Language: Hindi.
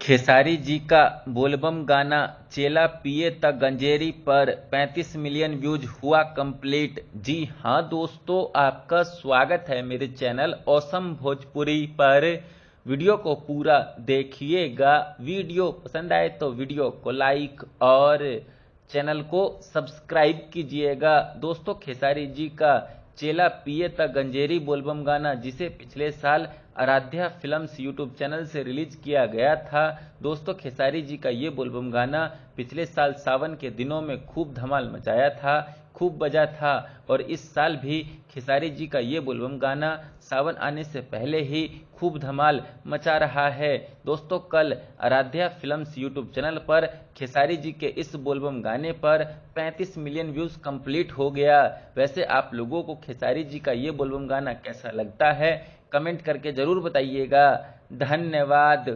खेसारी जी का बोलबम गाना चेला पिए त गंजेरी पर 35 मिलियन व्यूज हुआ कंप्लीट। जी हाँ दोस्तों, आपका स्वागत है मेरे चैनल ऑसम भोजपुरी पर। वीडियो को पूरा देखिएगा। वीडियो पसंद आए तो वीडियो को लाइक और चैनल को सब्सक्राइब कीजिएगा। दोस्तों, खेसारी जी का चेला पिए त गंजेरी बोलबम गाना, जिसे पिछले साल आराध्या फिल्म्स यूट्यूब चैनल से रिलीज किया गया था। दोस्तों, खेसारी जी का ये बोलबम गाना पिछले साल सावन के दिनों में खूब धमाल मचाया था, खूब बजा था। और इस साल भी खेसारी जी का ये बोलबम गाना सावन आने से पहले ही खूब धमाल मचा रहा है। दोस्तों, कल आराध्या फिल्म्स यूट्यूब चैनल पर खेसारी जी के इस बोलबम गाने पर 35 मिलियन व्यूज कंप्लीट हो गया। वैसे आप लोगों को खेसारी जी का ये बोलबम गाना कैसा लगता है, कमेंट करके जरूर बताइएगा। धन्यवाद।